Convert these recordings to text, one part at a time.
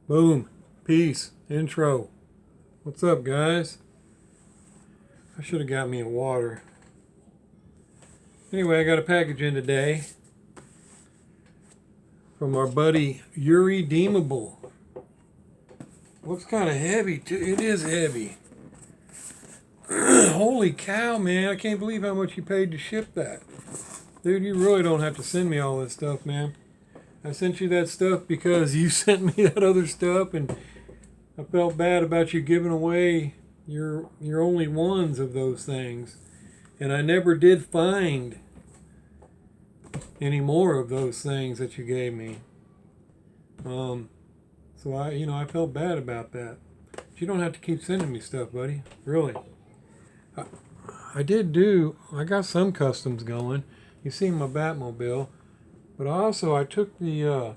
Boom. Peace. Intro. What's up, guys? I should have got me a water. Anyway, I got a package in today from our buddy Uri Deamabal. Looks kind of heavy, too. It is heavy. Holy cow, man. I can't believe how much you paid to ship that. Dude, you really don't have to send me all this stuff, man. I sent you that stuff because you sent me that other stuff, and I felt bad about you giving away your only ones of those things. And I never did find any more of those things that you gave me. So I felt bad about that. But you don't have to keep sending me stuff, buddy. Really. I got some customs going. You see my Batmobile. But also I took the,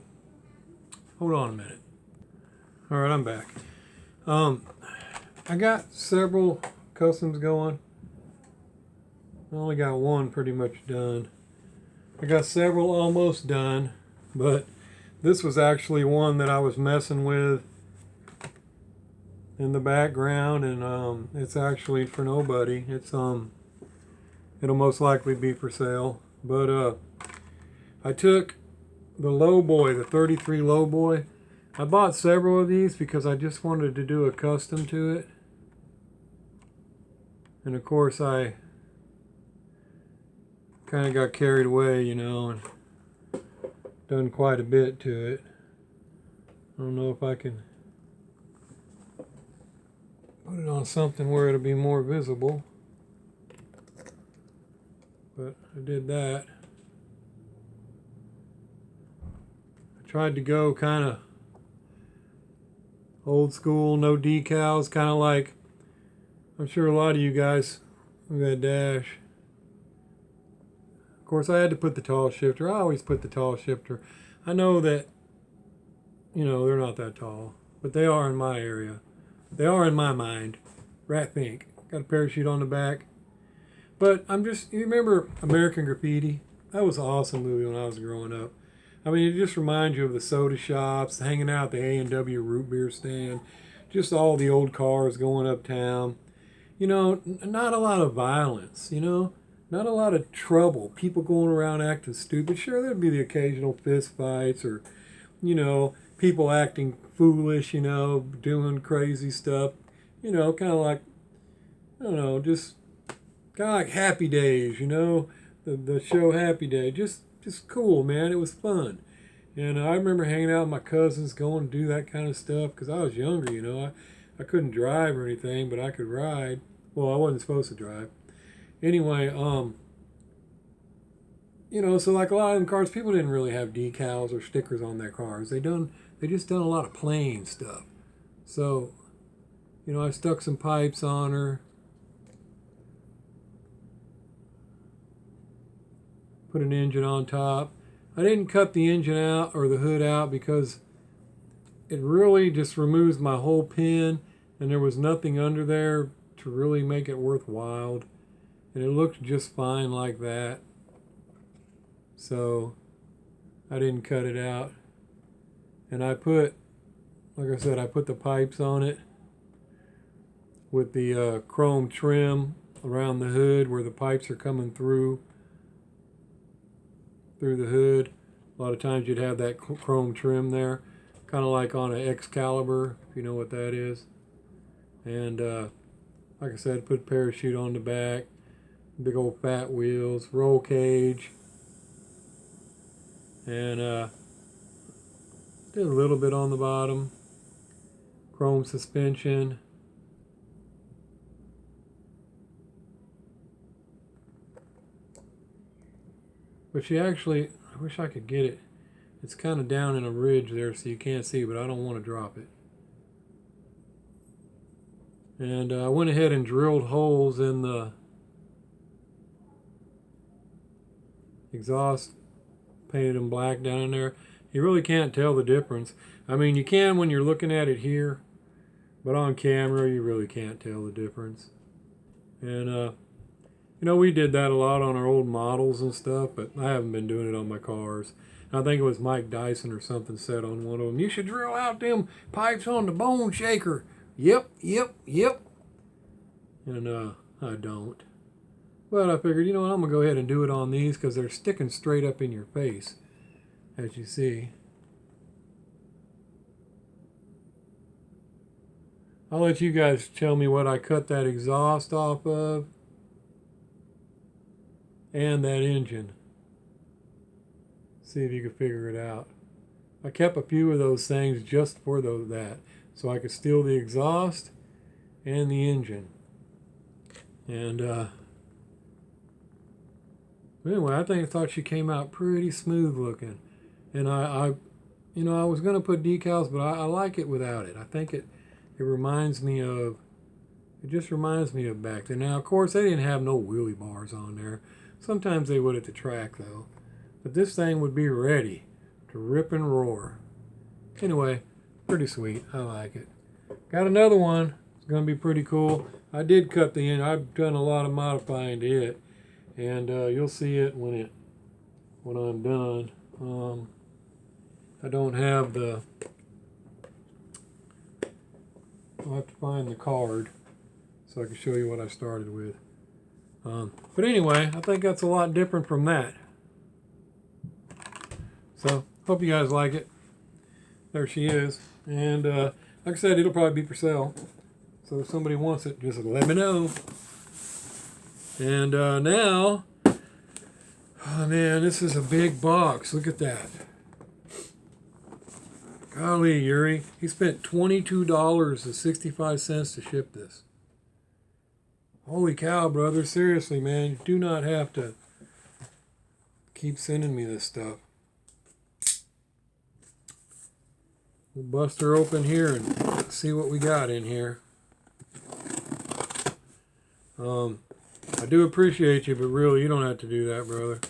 hold on a minute. All right, I'm back. I got several customs going. I only got one pretty much done. I got several almost done, but this was actually one that I was messing with in the background, and it's actually for nobody. It'll most likely be for sale. But I took the Lowboy, the 33 Lowboy. I bought several of these because I just wanted to do a custom to it. And of course I kind of got carried away, and done quite a bit to it. I don't know if I can put it on something where it'll be more visible. But I did that. I tried to go kind of old school, no decals, kind of like, I'm sure a lot of you guys with that dash. Of course, I had to put the tall shifter. I always put the tall shifter. I know that, they're not that tall, but they are in my area. They are in my mind. Rat pink. Got a parachute on the back. But you remember American Graffiti? That was an awesome movie when I was growing up. I mean, it just reminds you of the soda shops, hanging out at the A&W root beer stand, just all the old cars going uptown. Not a lot of violence, not a lot of trouble. People going around acting stupid. Sure, there'd be the occasional fist fights or, people acting foolish, doing crazy stuff. Kind of like, I don't know, just kind of like Happy Days, the show Happy Day. Just cool, man. It was fun. And I remember hanging out with my cousins, going to do that kind of stuff because I was younger, I couldn't drive or anything, but I could ride. Well, I wasn't supposed to drive. Anyway, so like a lot of them cars, people didn't really have decals or stickers on their cars. They just done a lot of plain stuff. So, I stuck some pipes on her. Put an engine on top. I didn't cut the engine out or the hood out because it really just removes my whole pin, and there was nothing under there to really make it worthwhile. And it looked just fine like that. So I didn't cut it out. And like I said, I put the pipes on it with the chrome trim around the hood where the pipes are coming through the hood. A lot of times you'd have that chrome trim there, kind of like on an Excalibur, if you know what that is. And like I said, put parachute on the back, big old fat wheels, roll cage, and did a little bit on the bottom, chrome suspension. But I wish I could get it. It's kind of down in a ridge there so you can't see, but I don't want to drop it. And I went ahead and drilled holes in the exhaust, painted them black down in there. You really can't tell the difference. I mean, you can when you're looking at it here, but on camera you really can't tell the difference. And we did that a lot on our old models and stuff, but I haven't been doing it on my cars. I think it was Mike Dyson or something said on one of them, you should drill out them pipes on the bone shaker. Yep, yep, yep. And I don't. But I figured, you know what, I'm going to go ahead and do it on these because they're sticking straight up in your face, as you see. I'll let you guys tell me what I cut that exhaust off of and that engine. See if you can figure it out. I kept a few of those things just for that, so I could steal the exhaust and the engine. And anyway, I thought she came out pretty smooth looking. And I was gonna put decals, but I like it without it. I think it reminds me of, it just reminds me of back then. Now, of course, they didn't have no wheelie bars on there. Sometimes they would at the track though. But this thing would be ready to rip and roar. Anyway, pretty sweet. I like it. Got another one. It's going to be pretty cool. I did cut the end. I've done a lot of modifying to it. And you'll see it when I'm done. I don't have the... I'll have to find the card so I can show you what I started with. But anyway, I think that's a lot different from that. So, hope you guys like it. There she is. And like I said, it'll probably be for sale. So if somebody wants it, just let me know. And now, oh man, this is a big box. Look at that. Golly, Uri. He spent $22.65 to ship this. Holy cow, brother. Seriously, man. You do not have to keep sending me this stuff. We'll bust her open here and see what we got in here. I do appreciate you, but really, you don't have to do that, brother.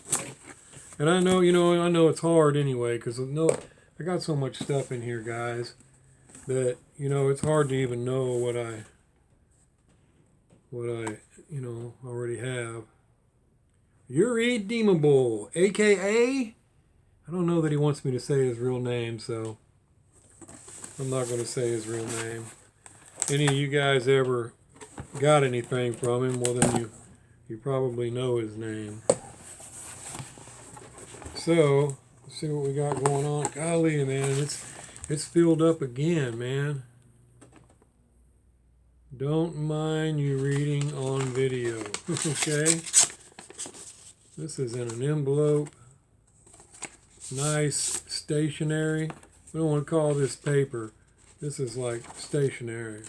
And I know, I know it's hard anyway, because I got so much stuff in here, guys, that, it's hard to even know what I already have. Uri Deamabal, a.k.a. I don't know that he wants me to say his real name, so I'm not going to say his real name. Any of you guys ever got anything from him, well then you probably know his name. So, let's see what we got going on. Golly, man, it's filled up again, man. Don't mind you reading on video. Okay? This is in an envelope. Nice stationery. We don't want to call this paper. This is like stationery.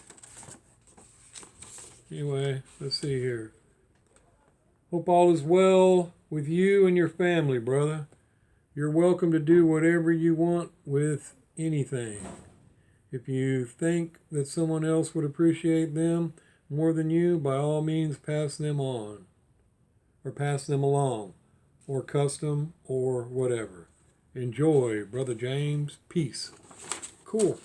Anyway, let's see here. Hope all is well with you and your family, brother. You're welcome to do whatever you want with anything. If you think that someone else would appreciate them more than you, by all means pass them on. Or pass them along. Or custom or whatever. Enjoy, Brother James. Peace. Cool.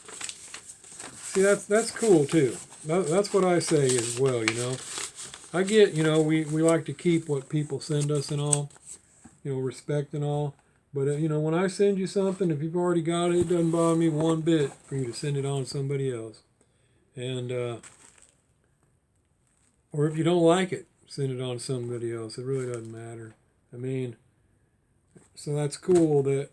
See, that's cool too. That's what I say as well, I get, we like to keep what people send us and all, respect and all. But, when I send you something, if you've already got it, it doesn't bother me one bit for you to send it on to somebody else. And, or if you don't like it, send it on to somebody else. It really doesn't matter. I mean, so that's cool that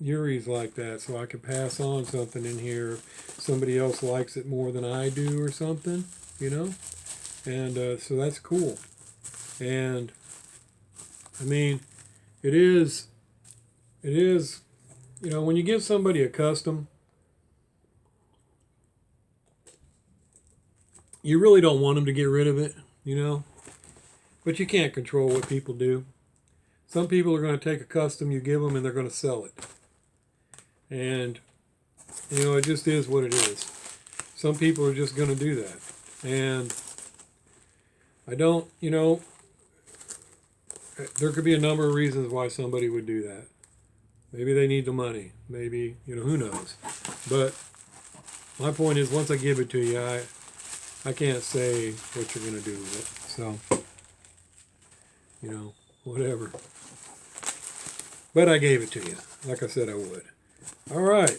Uri's like that, so I can pass on something in here if somebody else likes it more than I do or something, and so that's cool. And I mean, it is, when you give somebody a custom, you really don't want them to get rid of it, but you can't control what people do. Some people are going to take a custom you give them and they're going to sell it. And, it just is what it is. Some people are just going to do that. And I don't, there could be a number of reasons why somebody would do that. Maybe they need the money. Maybe, who knows. But my point is, once I give it to you, I can't say what you're going to do with it. So, whatever. But I gave it to you, like I said I would. All right.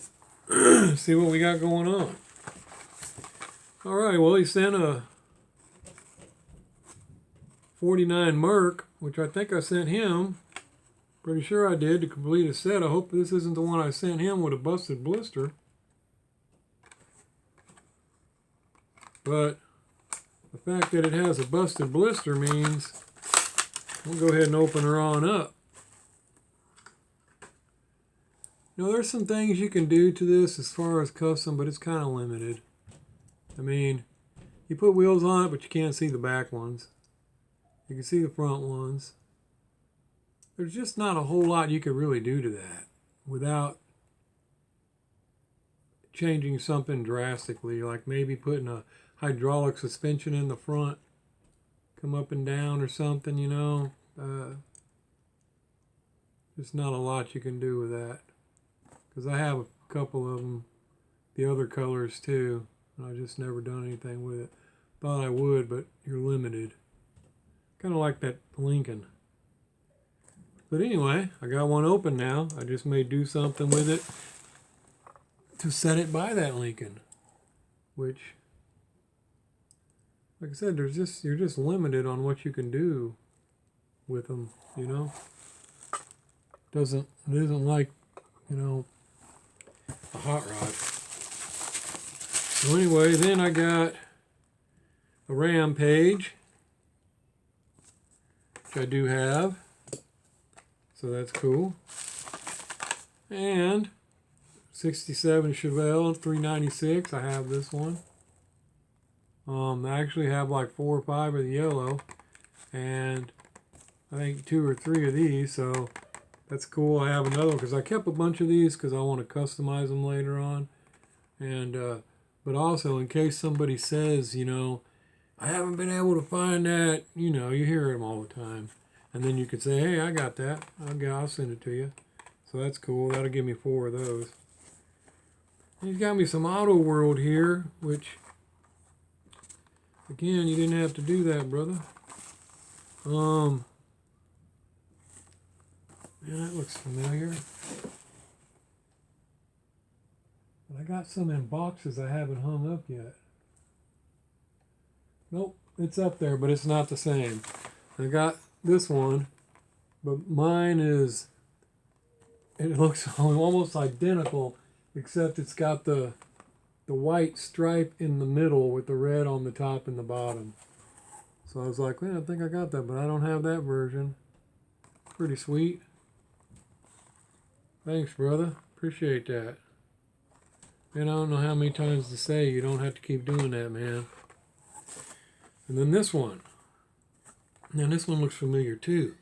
See what we got going on. All right, well, he sent a 49 Merc, which I think I sent him. Pretty sure I did, to complete a set. I hope this isn't the one I sent him with a busted blister. But the fact that it has a busted blister means we'll go ahead and open her on up. You know, there's some things you can do to this as far as custom, but it's kind of limited. I mean, you put wheels on it, but you can't see the back ones. You can see the front ones. There's just not a whole lot you could really do to that without changing something drastically, like maybe putting a hydraulic suspension in the front, come up and down or something, you know. There's not a lot you can do with that. Because I have a couple of them, the other colors too, and I just never done anything with it. Thought I would, but you're limited. Kind of like that Lincoln. But anyway, I got one open now. I just may do something with it to set it by that Lincoln. Which, like I said, you're just limited on what you can do with them, you know? It isn't like, you know, a hot rod. So anyway, then I got a Rampage, which I do have. So that's cool. And 67 Chevelle 396. I have this one. I actually have like 4 or 5 of the yellow, and I think 2 or 3 of these. So that's cool. I have another one because I kept a bunch of these because I want to customize them later on. And but also in case somebody says, you know, I haven't been able to find that. You know, you hear them all the time. And then you could say, hey, I got that. I'll send it to you. So that's cool. That'll give me 4 of those. He's got me some Auto World here, which, again, you didn't have to do that, brother. Man, that looks familiar. But I got some in boxes I haven't hung up yet. Nope, it's up there, but it's not the same. I got this one, but mine is, it looks almost identical, except it's got the white stripe in the middle with the red on the top and the bottom. So I was like, man, I think I got that, but I don't have that version. Pretty sweet. Thanks, brother. Appreciate that. And I don't know how many times to say you don't have to keep doing that, man. And then this one. Now this one looks familiar too.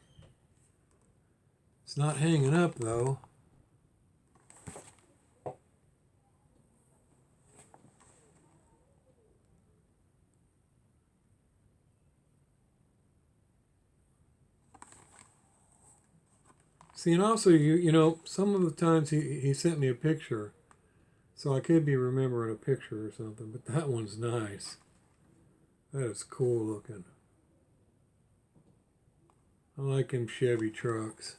It's not hanging up though. See, and also you know, some of the times he sent me a picture, so I could be remembering a picture or something, but that one's nice. That is cool looking. I like them Chevy trucks.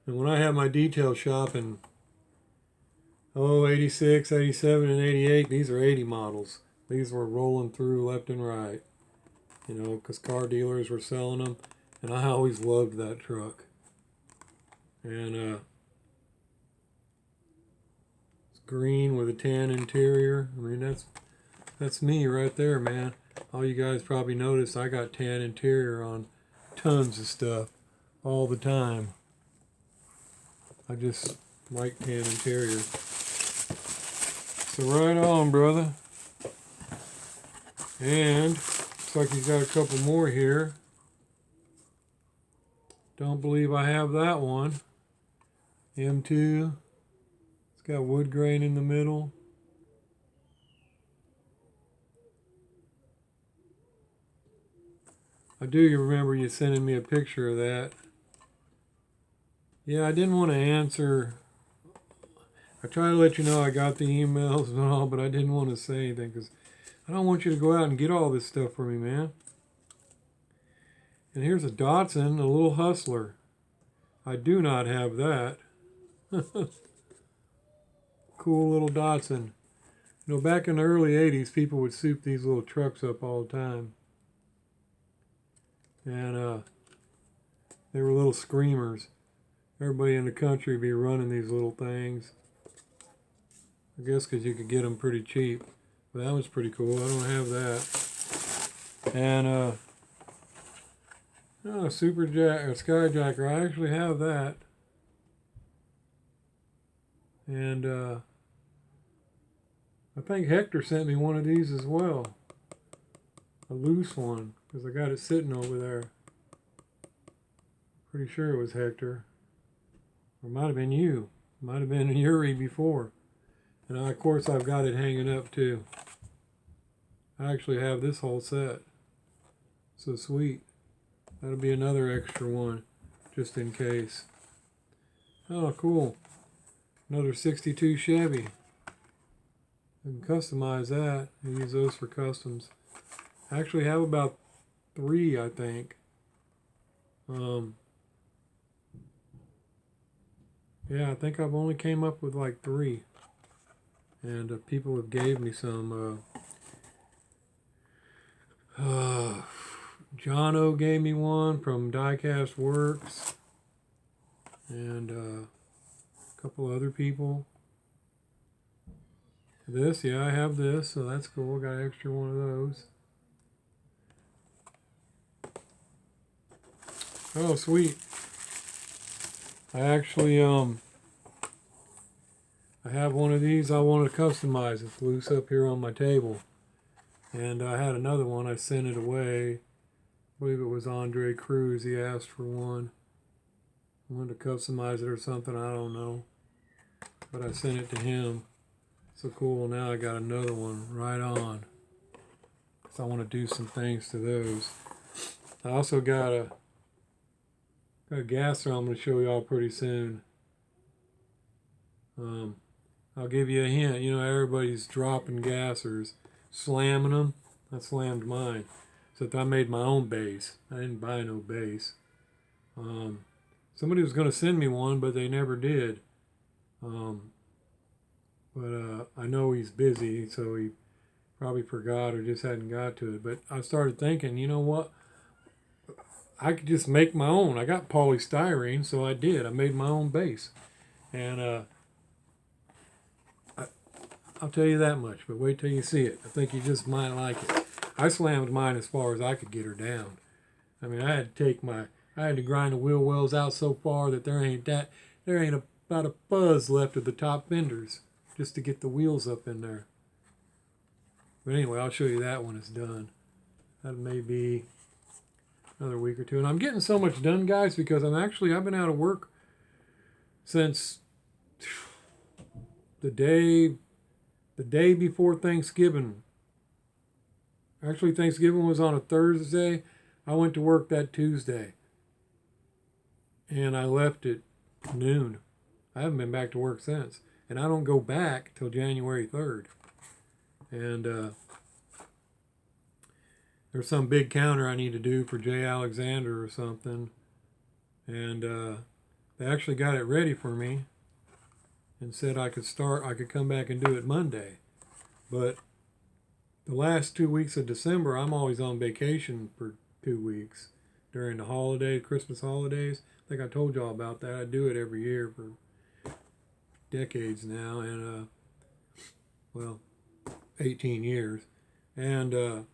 And when I had my detail shop in 86, 87, and 88, these are 80 models. These were rolling through left and right, you know, because car dealers were selling them, and I always loved that truck. And it's green with a tan interior. I mean, that's me right there, man. All you guys probably noticed I got tan interior on tons of stuff all the time. I just like tan interior. So right on, brother. And looks like he's got a couple more here. Don't believe I have that one. M2. It's got wood grain in the middle. I do remember you sending me a picture of that. Yeah, I didn't want to answer. I tried to let you know I got the emails and all, but I didn't want to say anything because I don't want you to go out and get all this stuff for me, man. And here's a Datsun, a little Hustler. I do not have that. Cool little Datsun. You know, back in the early 80s, people would soup these little trucks up all the time. And they were little screamers. Everybody in the country would be running these little things. I guess because you could get them pretty cheap. But that was pretty cool. I don't have that. And oh, Skyjacker. I actually have that. And I think Hector sent me one of these as well. A loose one, because I got it sitting over there. Pretty sure it was Hector. Or it might have been you. Might have been Uri before. And of course I've got it hanging up too. I actually have this whole set. So sweet. That'll be another extra one, just in case. Oh, cool. Another 62 Chevy. I can customize that and use those for customs. I actually have about 3, I think. Yeah, I think I've only came up with like 3. And people have gave me some. John O gave me one from Diecast Works. And a couple other people. This, yeah, I have this, so that's cool. Got an extra one of those. Oh, sweet. I actually, I have one of these I wanted to customize. It's loose up here on my table. And I had another one. I sent it away. I believe it was Andre Cruz. He asked for one. I wanted to customize it or something. I don't know. But I sent it to him. So cool. Now I got another one right on. So I want to do some things to those. I also got a gasser I'm going to show y'all pretty soon. I'll give you a hint. You know, everybody's dropping gassers, slamming them. I slammed mine. Except I made my own base. I didn't buy no base. Somebody was going to send me one, but they never did. But I know he's busy, so he probably forgot or just hadn't got to it. But I started thinking, you know what? I could just make my own. I got polystyrene, so I did. I made my own base. And I'll tell you that much, but wait till you see it. I think you just might like it. I slammed mine as far as I could get her down. I mean, I had to grind the wheel wells out so far that there ain't about a fuzz left of the top fenders just to get the wheels up in there. But anyway, I'll show you that when it's done. That may be another week or two. And I'm getting so much done, guys, because I've been out of work since the day before Thanksgiving. Actually, Thanksgiving was on a Thursday. I went to work that Tuesday. And I left at noon. I haven't been back to work since. And I don't go back till January 3rd. And there's some big counter I need to do for Jay Alexander or something. And they actually got it ready for me and said I could come back and do it Monday. But the last 2 weeks of December, I'm always on vacation for 2 weeks during the Christmas holidays. I think I told y'all about that. I do it every year for decades now, and 18 years. And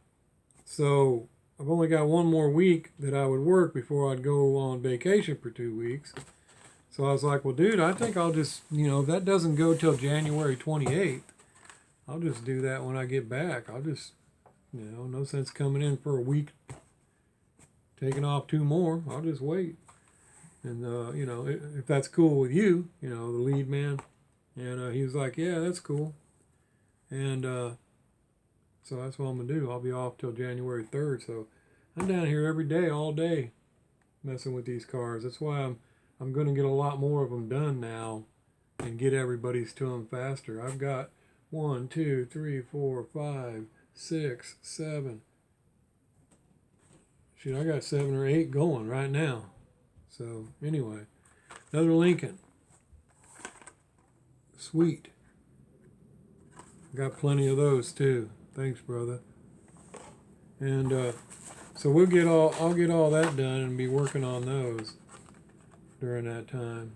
so I've only got one more week that I would work before I'd go on vacation for 2 weeks. So I was like, well, dude, I think I'll just, if that doesn't go till January 28th, I'll just do that when I get back. I'll just, no sense coming in for a week, taking off 2 more. I'll just wait. And, if that's cool with you, the lead man. And he was like, yeah, that's cool. And so that's what I'm going to do. I'll be off till January 3rd. So I'm down here every day, all day, messing with these cars. That's why I'm going to get a lot more of them done now and get everybody's to them faster. I've got 1, 2, 3, 4, 5, 6, 7. Shoot, I got 7 or 8 going right now. So anyway, another Lincoln. Sweet. Got plenty of those too. Thanks, brother. And so I'll get all that done and be working on those during that time.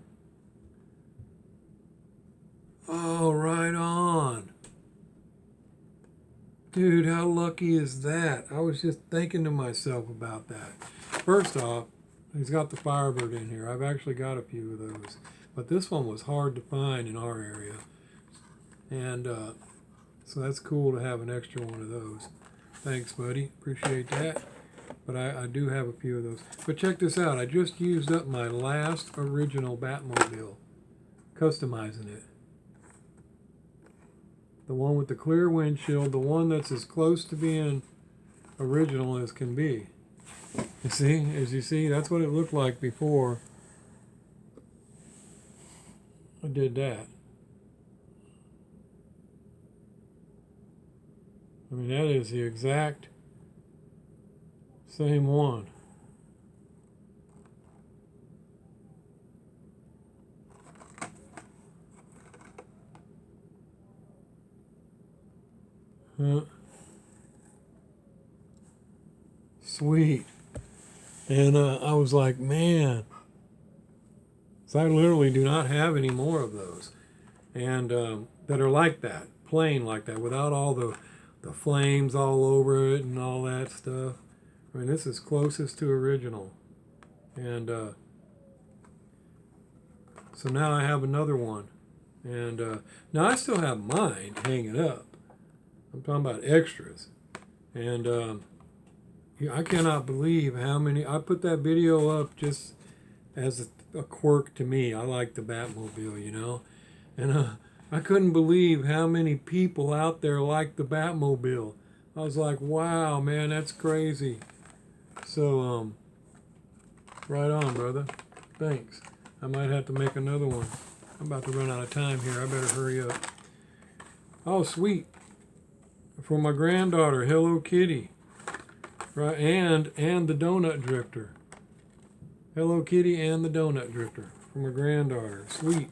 Oh, right on. Dude, how lucky is that? I was just thinking to myself about that. First off, he's got the Firebird in here. I've actually got a few of those. But this one was hard to find in our area. And so that's cool to have an extra one of those. Thanks, buddy. Appreciate that. But I do have a few of those. But check this out. I just used up my last original Batmobile, customizing it. The one with the clear windshield, the one that's as close to being original as can be. You see, as you see, that's what it looked like before I did that. I mean, that is the exact same one. Sweet. And I was like, man, so I literally do not have any more of those, and that are like that, plain like that, without all the flames all over it and all that stuff. I mean, this is closest to original. And so now I have another one. And now I still have mine hanging up. I'm talking about extras. And I cannot believe how many. I put that video up just as a quirk to me. I like the Batmobile, you know. And I couldn't believe how many people out there like the Batmobile. I was like, wow, man, that's crazy. So, right on, brother. Thanks. I might have to make another one. I'm about to run out of time here. I better hurry up. Oh, sweet. For my granddaughter, Hello Kitty. Right, and the Donut Drifter. Hello Kitty and the Donut Drifter for my granddaughter. Sweet.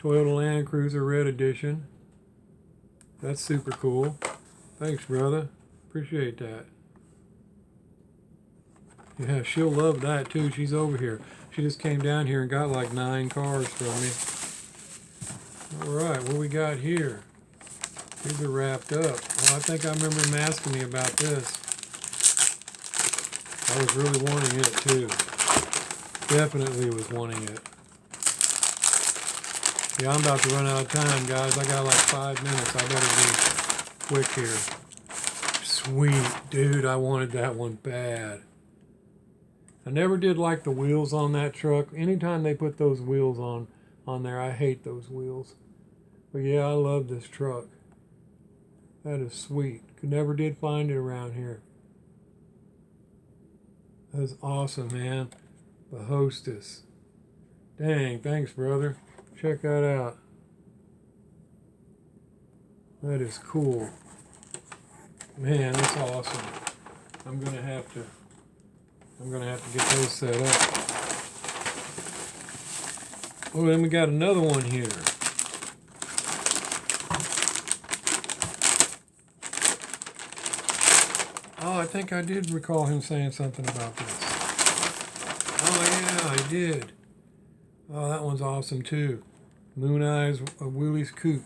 Toyota Land Cruiser Red Edition. That's super cool. Thanks, brother. Appreciate that. Yeah, she'll love that too. She's over here. She just came down here and got like 9 cars from me. All right, what we got here? These are wrapped up. Oh, I think I remember him asking me about this. I was really wanting it too. Definitely was wanting it. Yeah, I'm about to run out of time, guys. I got like 5 minutes. I better be quick here. Sweet, dude. I wanted that one bad. I never did like the wheels on that truck. Anytime they put those wheels on there, I hate those wheels. But yeah, I love this truck. That is sweet. Never did find it around here. That's awesome, man. The Hostess. Dang, thanks, brother. Check that out. That is cool. Man, that's awesome. I'm gonna have to get those set up. Oh, then we got another one here. Oh, I think I did recall him saying something about this. Oh yeah, I did. Oh, that one's awesome too. Moon Eyes Willie's Coupe.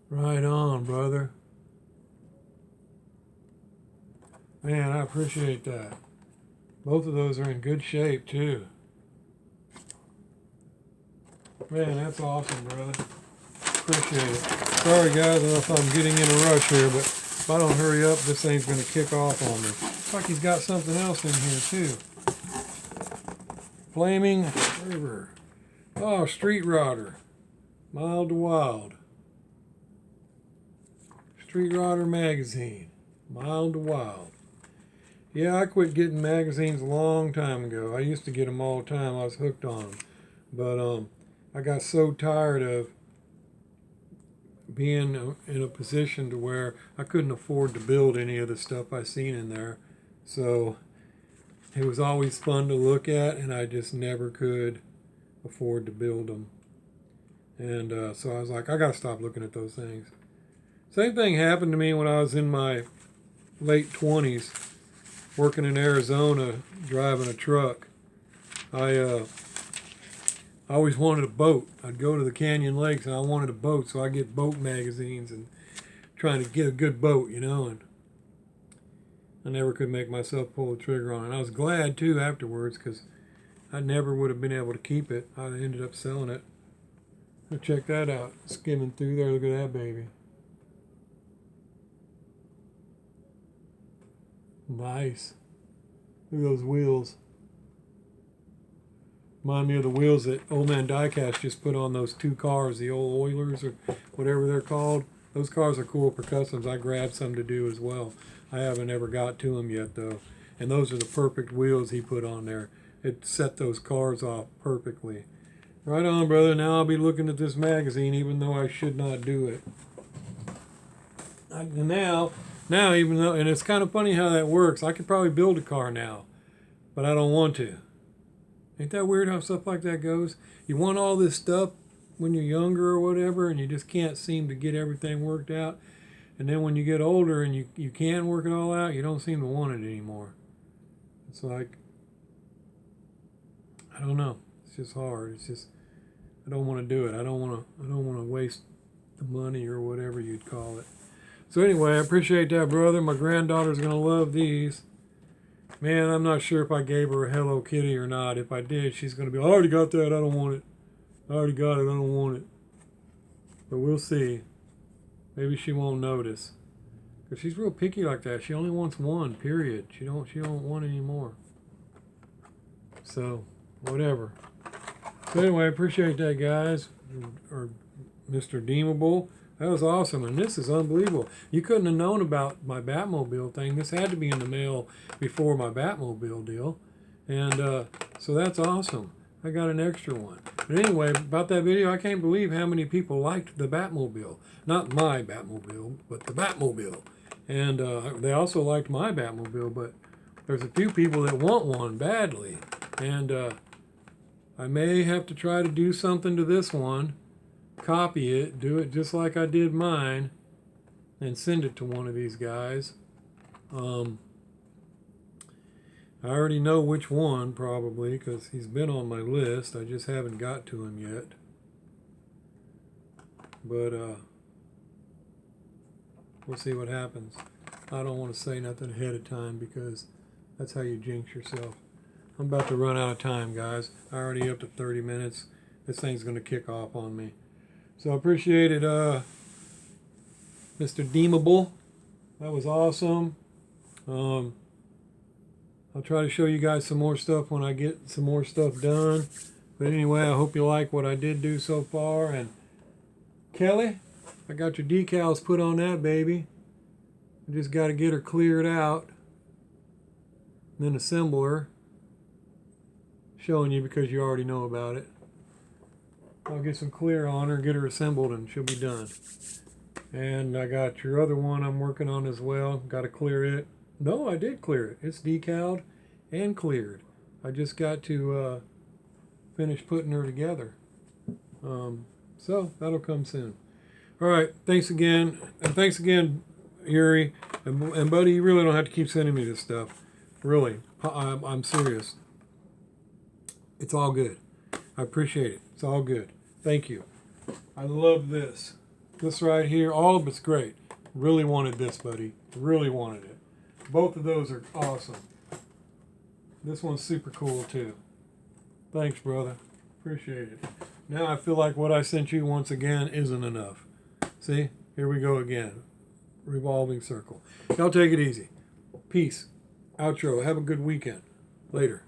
Right on, brother. Man, I appreciate that. Both of those are in good shape too. Man, that's awesome, brother. Appreciate it. Sorry guys, I don't know if I'm getting in a rush here, but if I don't hurry up, this thing's going to kick off on me. Looks like he's got something else in here too. Flaming River. Oh, Street Rodder. Mild to Wild. Street Rodder magazine. Mild to Wild. Yeah, I quit getting magazines a long time ago. I used to get them all the time. I was hooked on them. But I got so tired of being in a position to where I couldn't afford to build any of the stuff I seen in there. So it was always fun to look at, and I just never could afford to build them. And so I was like, I got to stop looking at those things. Same thing happened to me when I was in my late 20s, working in Arizona, driving a truck. I always wanted a boat. I'd go to the Canyon Lakes and I wanted a boat, so I get boat magazines and trying to get a good boat, you know, and I never could make myself pull the trigger on it. And I was glad too afterwards, because I never would have been able to keep it. I ended up selling it. Check that out, skimming through there. Look at that baby. Nice. Look at those wheels. Remind me of the wheels that Old Man Diecast just put on those two cars, the old Oilers or whatever they're called. Those cars are cool for customs. I grabbed some to do as well. I haven't ever got to them yet though. And those are the perfect wheels he put on there. It set those cars off perfectly. Right on, brother. Now I'll be looking at this magazine, even though I should not do it. Now, even though, and it's kind of funny how that works. I could probably build a car now, but I don't want to. Ain't that weird how stuff like that goes? You want all this stuff when you're younger or whatever, and you just can't seem to get everything worked out. And then when you get older and you can work it all out, you don't seem to want it anymore. It's like, I don't know. It's just hard. It's just, I don't want to do it. I don't want to waste the money or whatever you'd call it. So anyway, I appreciate that, brother. My granddaughter's going to love these. Man, I'm not sure if I gave her a Hello Kitty or not. If I did, she's going to be, I already got that. I don't want it. I already got it. I don't want it. But we'll see. Maybe she won't notice. Because she's real picky like that. She only wants one, period. She don't want any more. So, whatever. So anyway, I appreciate that, guys. Or Mr. Deamabal. That was awesome, and this is unbelievable. You couldn't have known about my Batmobile thing. This had to be in the mail before my Batmobile deal. And so that's awesome. I got an extra one. But anyway, about that video, I can't believe how many people liked the Batmobile. Not my Batmobile, but the Batmobile. And they also liked my Batmobile, but there's a few people that want one badly. And I may have to try to do something to this one. Copy it, do it just like I did mine, and send it to one of these guys. I already know which one, probably, because he's been on my list. I just haven't got to him yet. But we'll see what happens. I don't want to say nothing ahead of time, because that's how you jinx yourself. I'm about to run out of time, guys. I already up to 30 minutes. This thing's going to kick off on me. So I appreciate it, Mr. Deamabal. That was awesome. I'll try to show you guys some more stuff when I get some more stuff done. But anyway, I hope you like what I did do so far. And Kelly, I got your decals put on that baby. I just got to get her cleared out. And then assemble her. Showing you because you already know about it. I'll get some clear on her, get her assembled, and she'll be done. And I got your other one I'm working on as well. Got to clear it. No, I did clear it. It's decaled and cleared. I just got to finish putting her together. So that'll come soon. All right, thanks again. And thanks again, Uri. And buddy, you really don't have to keep sending me this stuff. Really, I'm serious. It's all good. I appreciate it. It's all good. Thank you. I love this. This right here, all of it's great. Really wanted this, buddy. Really wanted it. Both of those are awesome. This one's super cool, too. Thanks, brother. Appreciate it. Now I feel like what I sent you once again isn't enough. See? Here we go again. Revolving circle. Y'all take it easy. Peace. Outro. Have a good weekend. Later.